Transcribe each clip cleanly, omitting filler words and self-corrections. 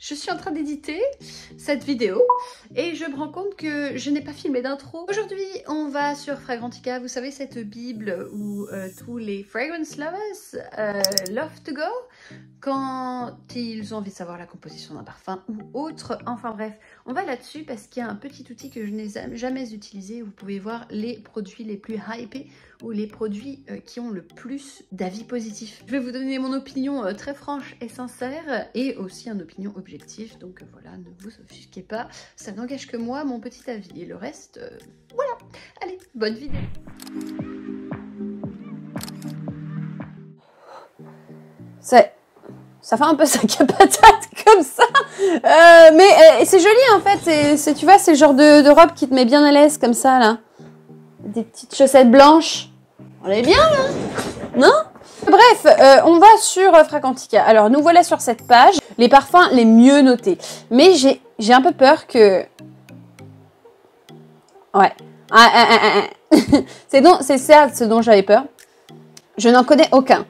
Je suis en train d'éditer cette vidéo et je me rends compte que je n'ai pas filmé d'intro. Aujourd'hui, on va sur Fragrantica, vous savez cette bible où tous les fragrance lovers love to go quand ils ont envie de savoir la composition d'un parfum ou autre. Enfin bref, on va là-dessus parce qu'il y a un petit outil que je n'ai jamais utilisé où vous pouvez voir les produits les plus hypés ou les produits qui ont le plus d'avis positifs. Je vais vous donner mon opinion très franche et sincère et aussi une opinion objective. Donc voilà, ne vous offusquez pas, ça n'engage que moi, mon petit avis. Et le reste, voilà. Allez, bonne vidéo. Ça fait un peu sac à patate comme ça. Mais c'est joli en fait. Tu vois, c'est le genre de robe qui te met bien à l'aise comme ça là. Des petites chaussettes blanches. On est bien là, non? Bref, on va sur Fragrantica. Alors nous voilà sur cette page, les parfums les mieux notés. Mais j'ai un peu peur que... Ouais. C'est certes ce dont j'avais peur. Je n'en connais aucun.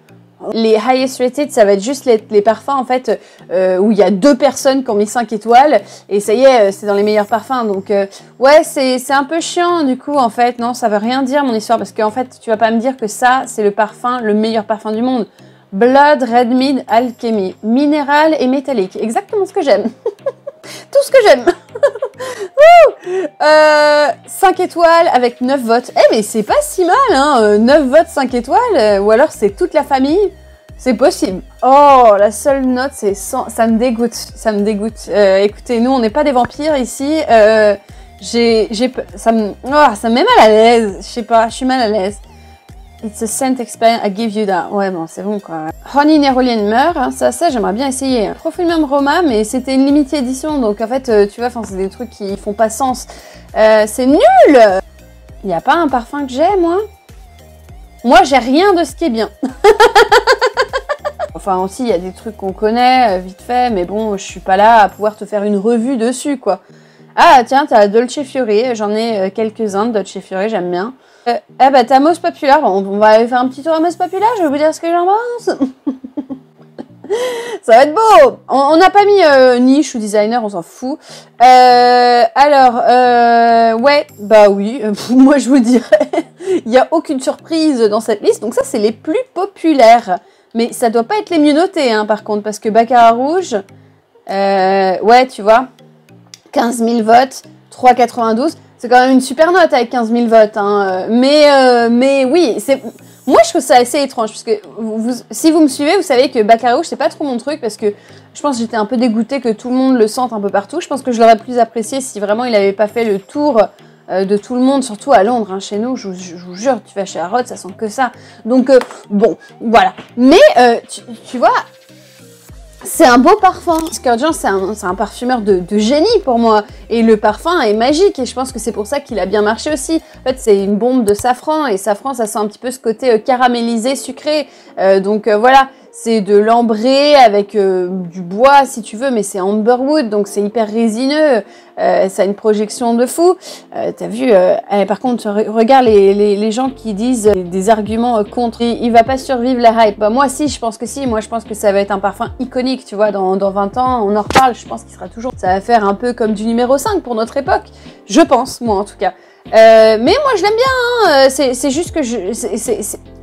Les highest rated, ça va être juste les parfums en fait où il y a 2 personnes qui ont mis 5 étoiles et ça y est, c'est dans les meilleurs parfums. Donc ouais, c'est un peu chiant du coup en fait. Non, ça veut rien dire mon histoire parce qu'en fait, tu vas pas me dire que ça, c'est le meilleur parfum du monde. Blood Red Mead Alchemy, minéral et métallique. Exactement ce que j'aime. Tout ce que j'aime. 5 étoiles avec 9 votes. Eh mais c'est pas si mal hein, 9 votes 5 étoiles, ou alors c'est toute la famille. C'est possible. Oh, la seule note c'est 100, ça me dégoûte, ça me dégoûte. Écoutez, nous on n'est pas des vampires ici, ça me met mal à l'aise, je sais pas, je suis mal à l'aise. It's a scent experience, I give you that. Ouais, bon, c'est bon, quoi. Honey Nerolian meurt, hein, ça j'aimerais bien essayer. Profumum Roma, mais c'était une limited edition, donc en fait, tu vois, c'est des trucs qui font pas sens. C'est nul! Il n'y a pas un parfum que j'ai, moi? Moi, j'ai rien de ce qui est bien. Enfin, aussi, il y a des trucs qu'on connaît, vite fait, mais bon, je suis pas là à pouvoir te faire une revue dessus, quoi. Ah, tiens, t'as Dolce Fiori, j'en ai quelques-uns de Dolce Fiori, j'aime bien. Bah t'as Most Populaire, on va aller faire un petit tour à Most Populaire, je vais vous dire ce que j'en pense. Ça va être beau. On n'a pas mis niche ou designer, on s'en fout. Alors, ouais, bah oui, moi je vous dirais, il n'y a aucune surprise dans cette liste, donc ça c'est les plus populaires. Mais ça doit pas être les mieux notés, hein, par contre, parce que Baccarat Rouge, ouais, tu vois, 15 000 votes, 3,92. C'est quand même une super note avec 15 000 votes, hein. Mais oui, moi je trouve ça assez étrange, parce que si vous me suivez, vous savez que Baccarat Rouge, c'est pas trop mon truc, parce que je pense que j'étais un peu dégoûtée que tout le monde le sente un peu partout. Je pense que je l'aurais plus apprécié si vraiment il avait pas fait le tour de tout le monde, surtout à Londres, hein. Chez nous, je vous jure, tu vas chez Harrods, ça sent que ça. Donc, bon, voilà. Mais, tu vois... C'est un beau parfum. Scourgeon, c'est un parfumeur de génie pour moi. Et le parfum est magique et je pense que c'est pour ça qu'il a bien marché aussi. En fait, c'est une bombe de safran et safran, ça sent un petit peu ce côté caramélisé, sucré. Donc voilà, c'est de l'ambré avec du bois si tu veux, mais c'est amberwood, donc c'est hyper résineux. Ça a une projection de fou. T'as vu, par contre, regarde les gens qui disent des arguments contre. Il va pas survivre la hype. Bah, moi, si, je pense que si. Moi, je pense que ça va être un parfum iconique, tu vois. Dans 20 ans, on en reparle. Je pense qu'il sera toujours. Ça va faire un peu comme du numéro 5 pour notre époque. Je pense, moi, en tout cas. Mais moi, je l'aime bien. Hein. C'est juste que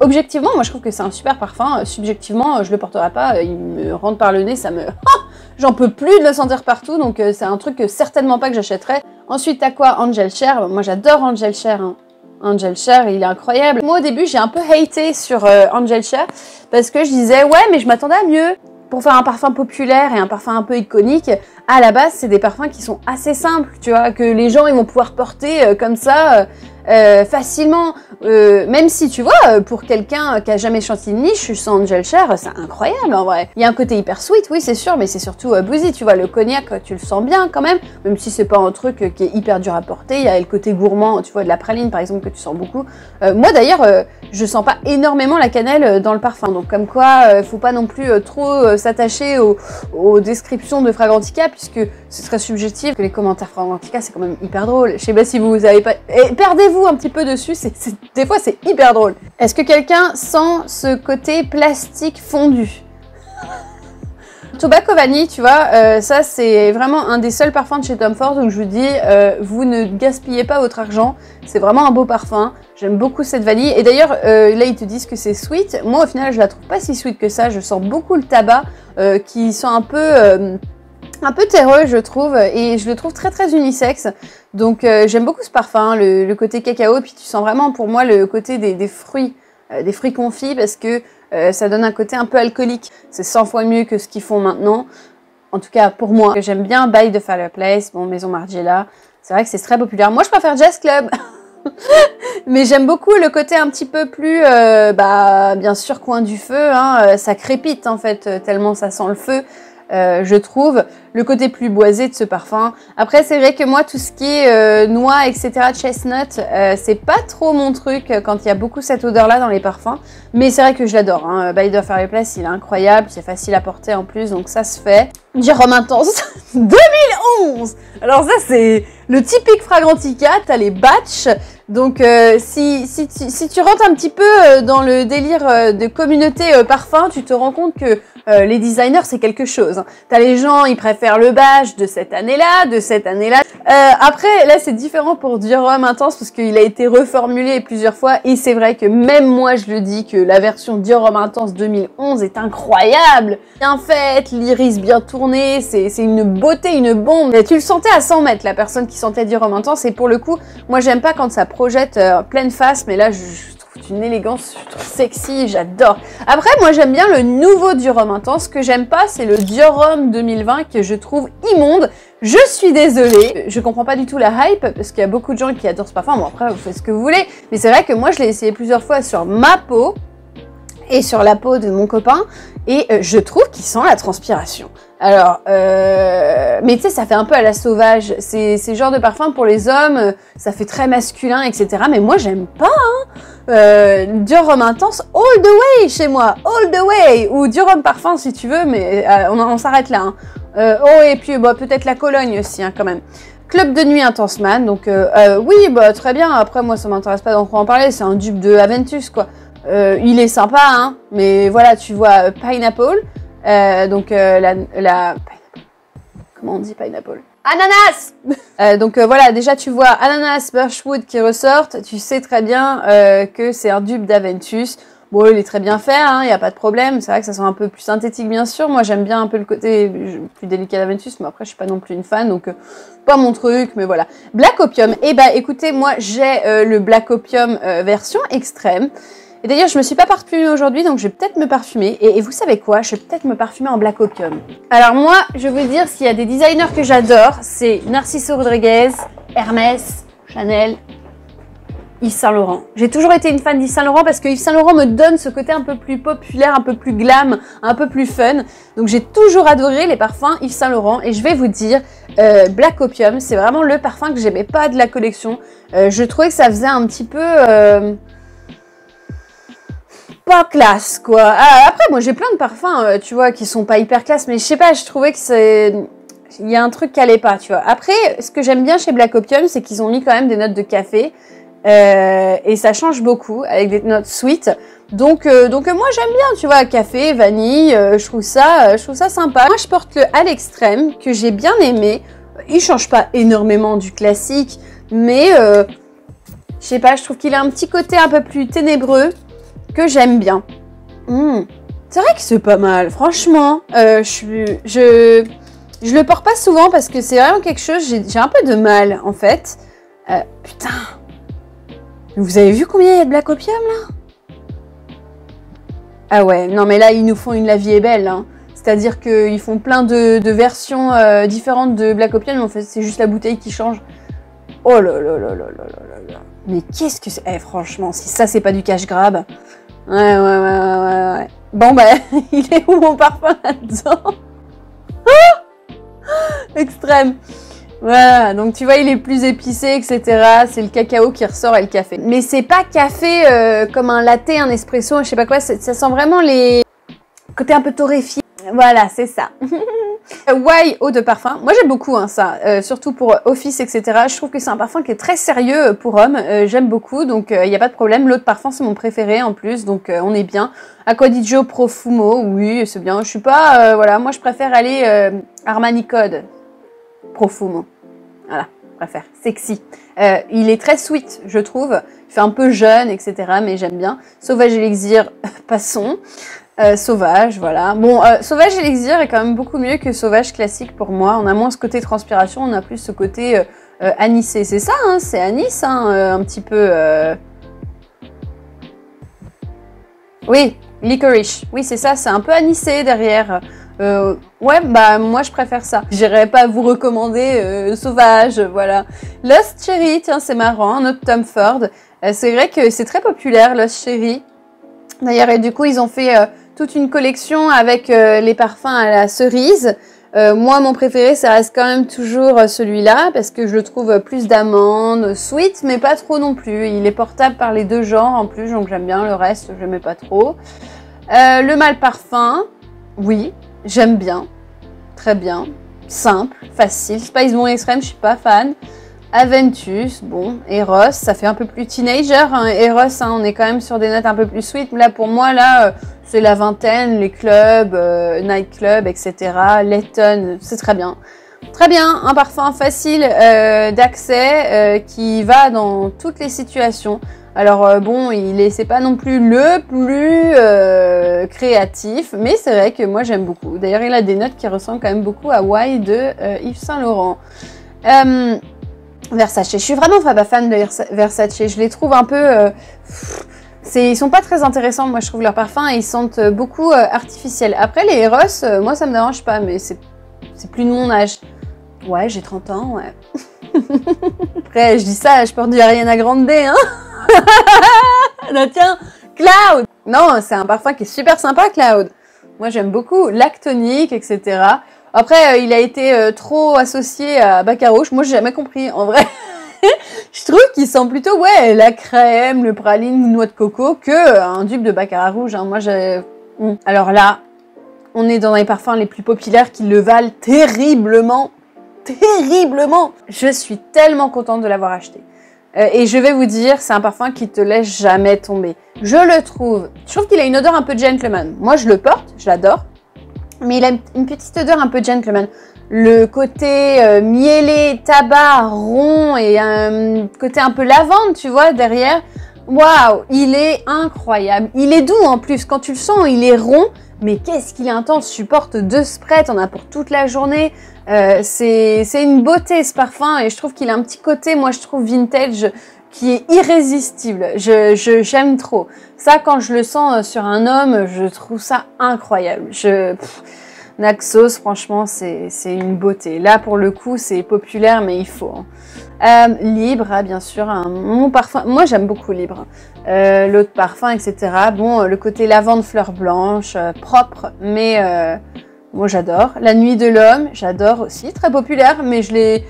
objectivement, moi, je trouve que c'est un super parfum. Subjectivement, je le porterai pas. Il me rentre par le nez, ça me... J'en peux plus de le sentir partout, donc c'est un truc que certainement pas que j'achèterais. Ensuite, t'as quoi? Angel Cher. Moi, j'adore Angel Cher. Hein. Angel Cher, il est incroyable. Moi, au début, j'ai un peu haté sur Angel Cher parce que je disais, ouais, mais je m'attendais à mieux. Pour faire un parfum populaire et un parfum un peu iconique, à la base, c'est des parfums qui sont assez simples, tu vois, que les gens ils vont pouvoir porter comme ça facilement. Même si, tu vois, pour quelqu'un qui a jamais chanté de niche, sans Angel Cher, c'est incroyable en vrai. Il y a un côté hyper sweet, oui, c'est sûr, mais c'est surtout boozy, tu vois, le cognac, tu le sens bien quand même, même si c'est pas un truc qui est hyper dur à porter. Il y a le côté gourmand, tu vois, de la praline par exemple, que tu sens beaucoup. Moi d'ailleurs, je sens pas énormément la cannelle dans le parfum, donc comme quoi, faut pas non plus trop s'attacher aux descriptions de Fragrantica, puisque c'est très subjectif, que les commentaires Fragrantica, c'est quand même hyper drôle. Je sais pas si vous avez pas... Et perdez-vous un petit peu dessus, des fois c'est hyper drôle. Est-ce que quelqu'un sent ce côté plastique fondu? Tobacco Vanille, tu vois, ça c'est vraiment un des seuls parfums de chez Tom Ford où je vous dis, vous ne gaspillez pas votre argent, c'est vraiment un beau parfum, j'aime beaucoup cette vanille, et d'ailleurs là ils te disent que c'est sweet, moi au final je la trouve pas si sweet que ça, je sens beaucoup le tabac qui sent un peu terreux je trouve, et je le trouve très très unisexe, donc j'aime beaucoup ce parfum, le côté cacao, puis tu sens vraiment pour moi le côté des fruits confits, parce que ça donne un côté un peu alcoolique. C'est 100 fois mieux que ce qu'ils font maintenant. En tout cas, pour moi. J'aime bien By the Fireplace, bon, Maison Margiela. C'est vrai que c'est très populaire. Moi, je préfère Jazz Club. Mais j'aime beaucoup le côté un petit peu plus, bien sûr, coin du feu. Hein, ça crépite, en fait, tellement ça sent le feu. Je trouve le côté plus boisé de ce parfum. Après, c'est vrai que moi, tout ce qui est noix, etc., chestnut, c'est pas trop mon truc quand il y a beaucoup cette odeur-là dans les parfums. Mais c'est vrai que je l'adore. Hein. By the Fireplace, il est incroyable, c'est facile à porter en plus, donc ça se fait. Jérôme Intense 2011. Alors ça, c'est le typique Fragrantica. T'as les batchs. Donc, si tu rentres un petit peu dans le délire de communauté parfum, tu te rends compte que les designers, c'est quelque chose. T'as les gens, ils préfèrent le badge de cette année-là, de cette année-là. Après, là, c'est différent pour Dior Homme Intense parce qu'il a été reformulé plusieurs fois. Et c'est vrai que même moi, je le dis que la version Dior Homme Intense 2011 est incroyable. Bien faite, l'iris bien tourné, c'est une beauté, une bombe. Et tu le sentais à 100 mètres, la personne qui sentait Dior Homme Intense. Et pour le coup, moi, j'aime pas quand ça projette pleine face, mais là, je trouve une élégance, je trouve sexy, j'adore. Après, moi, j'aime bien le nouveau Dior Homme Intense. Ce que j'aime pas, c'est le Dior Homme 2020 que je trouve immonde. Je suis désolée, je comprends pas du tout la hype, parce qu'il y a beaucoup de gens qui adorent ce parfum. Bon, après, vous faites ce que vous voulez, mais c'est vrai que moi, je l'ai essayé plusieurs fois sur ma peau et sur la peau de mon copain, et je trouve qu'il sent la transpiration. Alors, mais tu sais, ça fait un peu à la sauvage. C'est le genre de parfum pour les hommes, ça fait très masculin, etc. Mais moi, j'aime pas. Hein. Dior Homme Intense, all the way chez moi, all the way. Ou Dior Homme Parfum si tu veux, mais on s'arrête là. Hein. Oh, et puis peut-être la Cologne aussi, hein, quand même. Club de nuit Intense Man, donc oui, très bien. Après, moi, ça m'intéresse pas d'en parler. C'est un dupe de Aventus, quoi. Il est sympa, hein, mais voilà, tu vois Pineapple, comment on dit Pineapple? Ananas. Donc voilà, déjà tu vois Ananas, Birchwood qui ressortent, tu sais très bien que c'est un dupe d'Aventus. Bon, il est très bien fait, hein, y a pas de problème. C'est vrai que ça sent un peu plus synthétique, bien sûr. Moi, j'aime bien un peu le côté plus délicat d'Aventus, mais après, je suis pas non plus une fan, donc pas mon truc, mais voilà. Black Opium. Eh ben, écoutez, moi, j'ai le Black Opium version extrême. Et d'ailleurs, je me suis pas parfumée aujourd'hui, donc je vais peut-être me parfumer. Et vous savez quoi? Je vais peut-être me parfumer en Black Opium. Alors moi, je veux dire, s'il y a des designers que j'adore, c'est Narciso Rodriguez, Hermès, Chanel, Yves Saint Laurent. J'ai toujours été une fan d'Yves Saint Laurent parce que Yves Saint Laurent me donne ce côté un peu plus populaire, un peu plus glam, un peu plus fun. Donc j'ai toujours adoré les parfums Yves Saint Laurent. Et je vais vous dire, Black Opium, c'est vraiment le parfum que j'aimais pas de la collection. Je trouvais que ça faisait un petit peu... pas classe, quoi. Ah, après, moi, j'ai plein de parfums, tu vois, qui sont pas hyper classe, mais je sais pas, je trouvais que c'est... Il y a un truc qui allait pas, tu vois. Après, ce que j'aime bien chez Black Opium, c'est qu'ils ont mis quand même des notes de café, et ça change beaucoup, avec des notes sweet. Donc moi, j'aime bien, tu vois, café, vanille, je trouve ça sympa. Moi, je porte le à l'extrême, que j'ai bien aimé. Il change pas énormément du classique, mais, je sais pas, je trouve qu'il a un petit côté un peu plus ténébreux, que j'aime bien. C'est vrai que c'est pas mal, franchement. Je le porte pas souvent parce que c'est vraiment quelque chose, j'ai un peu de mal en fait. Putain. Vous avez vu combien il y a de Black Opium là? Ah ouais, non mais là ils nous font une La Vie est belle. Hein. C'est-à-dire qu'ils font plein de versions différentes de Black Opium, mais en fait c'est juste la bouteille qui change. Oh là là là là là là là. Mais qu'est-ce que c'est? Franchement, si ça c'est pas du cash grab. Ouais. Bon bah, il est où mon parfum là-dedans? Extrême. Voilà, donc tu vois, il est plus épicé, etc. C'est le cacao qui ressort et le café. Mais c'est pas café comme un latte, un espresso, je sais pas quoi. Ça sent vraiment les côtés un peu torréfiés. Voilà, c'est ça. Why eau de parfum. Moi j'aime beaucoup hein, ça, surtout pour office, etc. Je trouve que c'est un parfum qui est très sérieux pour homme. J'aime beaucoup, donc il n'y a pas de problème. L'eau de parfum c'est mon préféré en plus, donc on est bien. Acqua di Gio Profumo, oui c'est bien. Je suis pas, voilà, moi je préfère aller Armani Code Profumo. Voilà, je préfère. Sexy. Il est très sweet, je trouve. Il fait un peu jeune, etc. Mais j'aime bien. Sauvage Elixir, passons. Sauvage, voilà. Bon, Sauvage Elixir est quand même beaucoup mieux que Sauvage classique pour moi. On a moins ce côté transpiration, on a plus ce côté anisé. C'est ça, hein, c'est anis, hein, un petit peu... Oui, licorice. Oui, c'est ça, c'est un peu anisé derrière. Ouais, bah moi je préfère ça. J'irais pas vous recommander Sauvage, voilà. Lost Cherry, tiens, c'est marrant, un autre Tom Ford. C'est vrai que c'est très populaire, Lost Cherry. D'ailleurs, et du coup, ils ont fait toute une collection avec les parfums à la cerise. Moi, mon préféré, ça reste quand même toujours celui-là, parce que je le trouve plus d'amande, sweet, mais pas trop non plus. Il est portable par les deux genres en plus, donc j'aime bien. Le reste, je n'aimais pas trop. Le Mal Parfum, oui, j'aime bien. Très bien. Simple, facile. Spice Bon Extrême, je suis pas fan. Aventus, bon, Eros, ça fait un peu plus teenager, hein. Eros, hein, on est quand même sur des notes un peu plus sweet. Là, pour moi, là, c'est la vingtaine, les clubs, nightclub, etc. Letton, c'est très bien. Très bien, un parfum facile d'accès qui va dans toutes les situations. Alors bon, c'est pas non plus le plus créatif, mais c'est vrai que moi j'aime beaucoup. D'ailleurs, il a des notes qui ressemblent quand même beaucoup à Why de Yves Saint Laurent. Versace, je suis vraiment pas fan de Versace, je les trouve un peu... ils sont pas très intéressants, moi je trouve leurs parfums, et ils sentent beaucoup artificiels. Après les Eros, moi ça me dérange pas, mais c'est plus de mon âge. Ouais, j'ai 30 ans, ouais. Après, je dis ça, je porte du Ariana Grande, hein. Non, tiens, Cloud. Non, c'est un parfum qui est super sympa, Cloud. Moi j'aime beaucoup, lactonique, etc. Après, il a été trop associé à Baccarouche. Moi, j'ai jamais compris, en vrai. Je trouve qu'il sent plutôt, ouais, la crème, le praline, noix de coco, que un dupe de Baccarat rouge. Hein. Moi, j'ai... Alors là, on est dans les parfums les plus populaires qui le valent terriblement. Terriblement. Je suis tellement contente de l'avoir acheté. Et je vais vous dire, c'est un parfum qui te laisse jamais tomber. Je trouve qu'il a une odeur un peu gentleman. Moi, je le porte, je l'adore. Mais il a une petite odeur un peu gentleman. Le côté mielé, tabac, rond et un côté un peu lavande, tu vois, derrière. Waouh, il est incroyable. Il est doux en plus. Quand tu le sens, il est rond. Mais qu'est-ce qu'il est intense. Tu portes 2 sprays, t'en as pour toute la journée. C'est une beauté ce parfum. Et je trouve qu'il a un petit côté, moi je trouve vintage, qui est irrésistible. J'aime trop. Ça, quand je le sens sur un homme, je trouve ça incroyable. Naxos, franchement, c'est une beauté. Là, pour le coup, c'est populaire, mais il faut. Hein. Libre, bien sûr, hein, mon parfum. Moi, j'aime beaucoup Libre. L'autre parfum, etc. Bon, le côté lavande, fleur blanche, propre, mais moi, j'adore. La Nuit de l'Homme, j'adore aussi. Très populaire, mais je l'ai...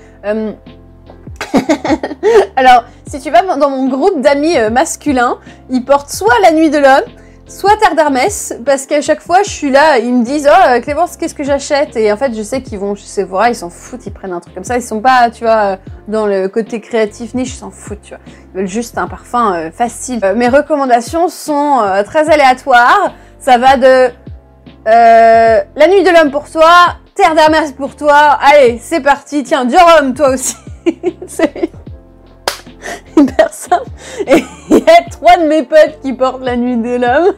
Alors, si tu vas dans mon groupe d'amis masculins, ils portent soit La Nuit de l'Homme, soit Terre d'Hermès, parce qu'à chaque fois je suis là, ils me disent oh Clémence, qu'est-ce que j'achète? Et en fait je sais qu'ils vont chez Sephora, ils s'en foutent, ils prennent un truc comme ça, ils sont pas, tu vois, dans le côté créatif niche, ils s'en foutent, tu vois, ils veulent juste un parfum facile. Mes recommandations sont très aléatoires, ça va de La Nuit de l'Homme pour toi, Terre d'Hermès pour toi, allez c'est parti, tiens du rhum toi aussi. C'est hyper simple. Et il y a 3 de mes potes qui portent La Nuit de l'Homme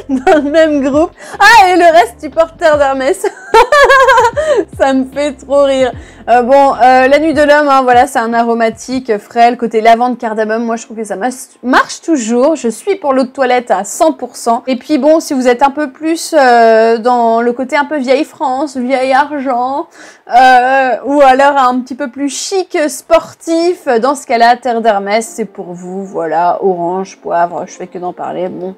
dans le même groupe. Ah, et le reste, tu portes Terre d'Hermès. Ça me fait trop rire. La Nuit de l'Homme, hein, voilà, c'est un aromatique frais, le côté lavande, cardamome. Moi, je trouve que ça marche toujours. Je suis pour l'eau de toilette à 100%. Et puis bon, si vous êtes un peu plus dans le côté un peu vieille France, vieille argent, ou alors un petit peu plus chic, sportif, dans ce cas-là, Terre d'Hermès, c'est pour vous. Voilà, orange, poivre, je fais que d'en parler. Bon.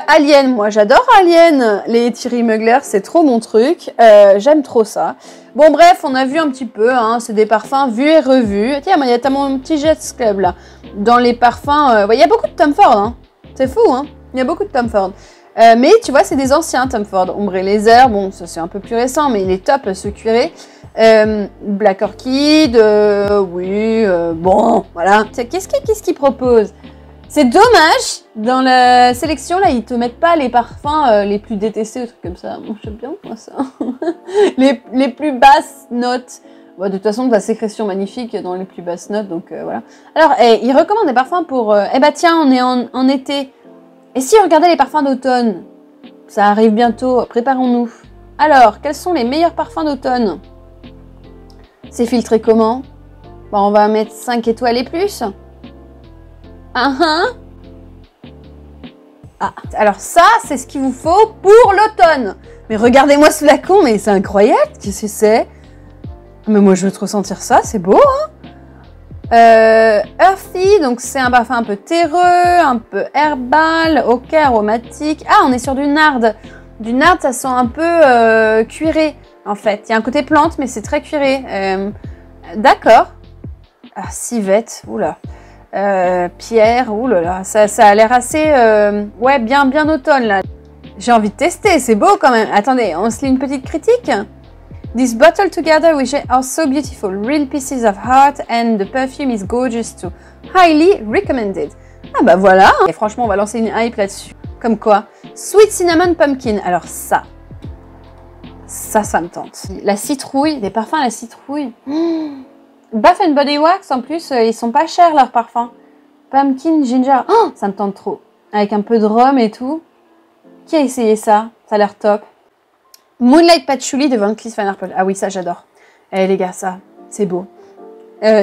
Alien, moi j'adore Alien, les Thierry Mugler, c'est trop mon truc, j'aime trop ça. Bon bref, on a vu un petit peu, hein, c'est des parfums vus et revus. Tiens, il y a mon petit Jets Club là. Dans les parfums, il y a beaucoup de Tom Ford, hein. C'est fou, hein. Il y a beaucoup de Tom Ford. Mais tu vois, c'est des anciens Tom Ford. Ombre et Lézard, bon, ça c'est un peu plus récent, mais il est top, ce cuiré. Black Orchid, oui, bon, voilà. Qu'est-ce qu'il propose? C'est dommage, dans la sélection, là, ils te mettent pas les parfums les plus détestés, ou trucs comme ça. Bon, j'aime bien, moi, ça. les plus basses notes. Bon, de toute façon, de la sécrétion magnifique dans les plus basses notes, donc voilà. Alors, il recommande des parfums pour... eh bah tiens, on est en été. Et si on regardait les parfums d'automne? Ça arrive bientôt, préparons-nous. Alors, quels sont les meilleurs parfums d'automne? C'est filtré comment? Bon, on va mettre 5 étoiles et plus. Ah, alors ça, c'est ce qu'il vous faut pour l'automne. Mais regardez-moi ce flacon, mais c'est incroyable. Qu'est-ce que c'est? Mais moi, je veux te ressentir ça, c'est beau, hein? Earthy, donc c'est un parfum un peu terreux, un peu herbal, ok, aromatique. Ah, on est sur du nard. Du nard, ça sent un peu cuiré, en fait. Il y a un côté plante, mais c'est très cuiré. D'accord. Ah, civette, oula. Pierre, oulala, ça a l'air assez... ouais, bien automne, là. J'ai envie de tester, c'est beau quand même. Attendez, on se lit une petite critique. This bottle together which are so beautiful, real pieces of heart and the perfume is gorgeous too. Highly recommended. Ah bah voilà. Et franchement, on va lancer une hype là-dessus. Comme quoi? Sweet cinnamon pumpkin. Alors ça me tente. La citrouille, des parfums à la citrouille. Bath & Body Works, en plus, ils sont pas chers leurs parfums. Pumpkin, ginger. Oh, ça me tente trop. Avec un peu de rhum et tout. Qui a essayé ça? Ça a l'air top. Moonlight Patchouli de Van Cleef & Arpels. Ah oui, ça j'adore. Eh les gars, ça, c'est beau.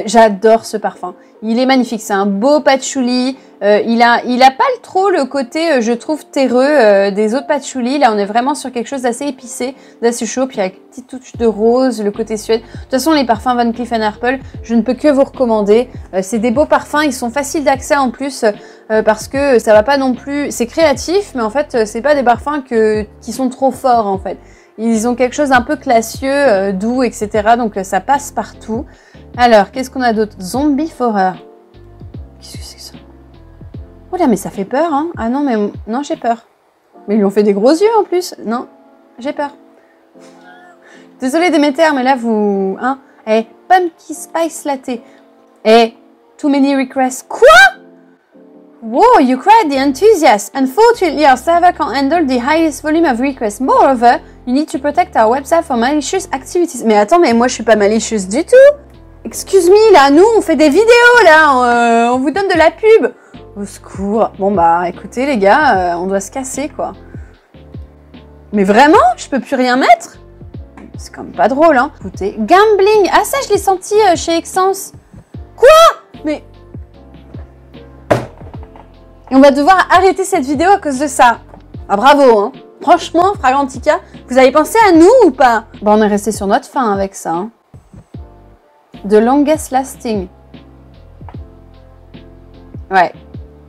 J'adore ce parfum. Il est magnifique. C'est un beau patchouli. Il a pas trop le côté, je trouve, terreux des autres patchouli. Là, on est vraiment sur quelque chose d'assez épicé, d'assez chaud. Puis avec une petite touche de rose, le côté suède. De toute façon, les parfums Van Cleef & Arpels, je ne peux que vous recommander. C'est des beaux parfums. Ils sont faciles d'accès en plus parce que ça va pas non plus... C'est créatif, mais en fait, c'est pas des parfums qui sont trop forts, en fait. Ils ont quelque chose un peu classieux, doux, etc. Donc ça passe partout. Alors, qu'est-ce qu'on a d'autre? Zombie Forer. Qu'est-ce que c'est que ça? Oula, mais ça fait peur, hein? Ah non, mais non, j'ai peur. Mais ils lui ont fait des gros yeux en plus. Non, j'ai peur. Désolée Déméter, mais là vous... Hein? Eh, Pumpkin Spice Latte. Eh, too many requests. Quoi? Whoa, you cried the enthusiast. Unfortunately, our server can't handle the highest volume of requests. Moreover, you need to protect our website from malicious activities. Mais attends, mais moi je suis pas malicieuse du tout. Excuse me, là, nous on fait des vidéos, là, on vous donne de la pub. Au secours. Bon bah, écoutez les gars, on doit se casser, quoi. Mais vraiment, je peux plus rien mettre? C'est quand même pas drôle, hein. Écoutez, gambling. Ah ça, je l'ai senti chez Excense. Quoi? Mais... Et on va devoir arrêter cette vidéo à cause de ça. Ah bravo, hein. Franchement, Fragrantica, vous avez pensé à nous ou pas? Bon, on est resté sur notre fin avec ça, hein. The Longest Lasting. Ouais.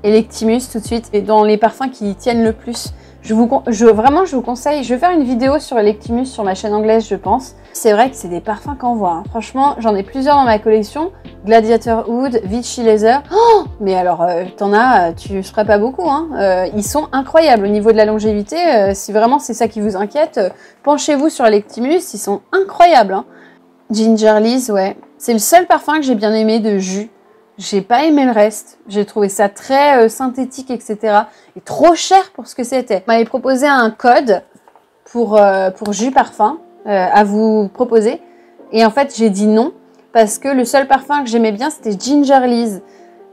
Electimus tout de suite. Et dans les parfums qui tiennent le plus. Vraiment, je vous conseille. Je vais faire une vidéo sur Electimus sur ma chaîne anglaise, je pense. C'est vrai que c'est des parfums qu'envoie. Hein. Franchement, j'en ai plusieurs dans ma collection. Gladiator Oud, Vichy Leather. Oh, mais alors, t'en as, tu ferais pas beaucoup. Hein. Ils sont incroyables au niveau de la longévité. Si vraiment c'est ça qui vous inquiète, penchez-vous sur Electimus. Ils sont incroyables. Hein. Ginger Liz, ouais. C'est le seul parfum que j'ai bien aimé de jus. J'ai pas aimé le reste. J'ai trouvé ça très synthétique, etc. Et trop cher pour ce que c'était. On m'avait proposé un code pour jus parfum à vous proposer. Et en fait, j'ai dit non. Parce que le seul parfum que j'aimais bien, c'était Ginger Liz.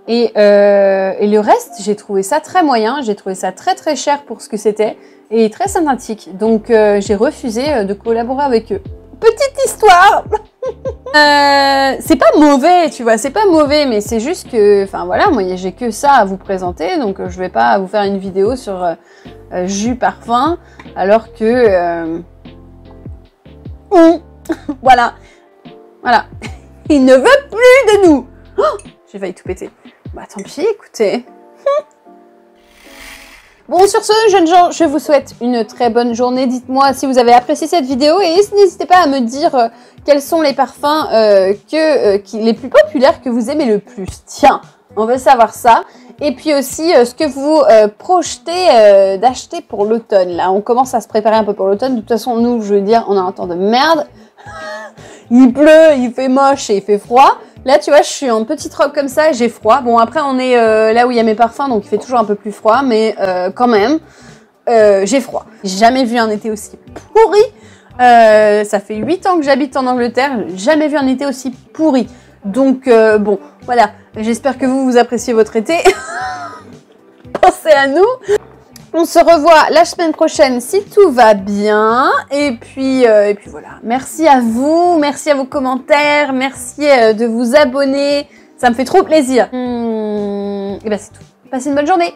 Et le reste, j'ai trouvé ça très moyen. J'ai trouvé ça très très cher pour ce que c'était. Et très synthétique. Donc, j'ai refusé de collaborer avec eux. Petite histoire. C'est pas mauvais, tu vois, c'est pas mauvais, mais c'est juste que, enfin voilà, moi j'ai que ça à vous présenter, donc je vais pas vous faire une vidéo sur jus parfum, alors que voilà, il ne veut plus de nous. Oh, j'ai failli tout péter. Bah tant pis, écoutez. Bon, sur ce, jeunes gens, je vous souhaite une très bonne journée. Dites-moi si vous avez apprécié cette vidéo et n'hésitez pas à me dire quels sont les parfums les plus populaires que vous aimez le plus. Tiens, On veut savoir ça. Et puis aussi ce que vous projetez d'acheter pour l'automne. Là, on commence à se préparer un peu pour l'automne. De toute façon, nous, je veux dire, on a un temps de merde. Il pleut, il fait moche et il fait froid. Là, tu vois, je suis en petite robe comme ça et j'ai froid. Bon, après, on est là où il y a mes parfums, donc il fait toujours un peu plus froid. Mais quand même, j'ai froid. J'ai jamais vu un été aussi pourri. Ça fait 8 ans que j'habite en Angleterre. J'ai jamais vu un été aussi pourri. Donc, bon, voilà. J'espère que vous appréciez votre été. Pensez à nous. On se revoit la semaine prochaine si tout va bien. Et puis voilà. Merci à vous. Merci à vos commentaires. Merci de vous abonner. Ça me fait trop plaisir. Et ben c'est tout. Passez une bonne journée.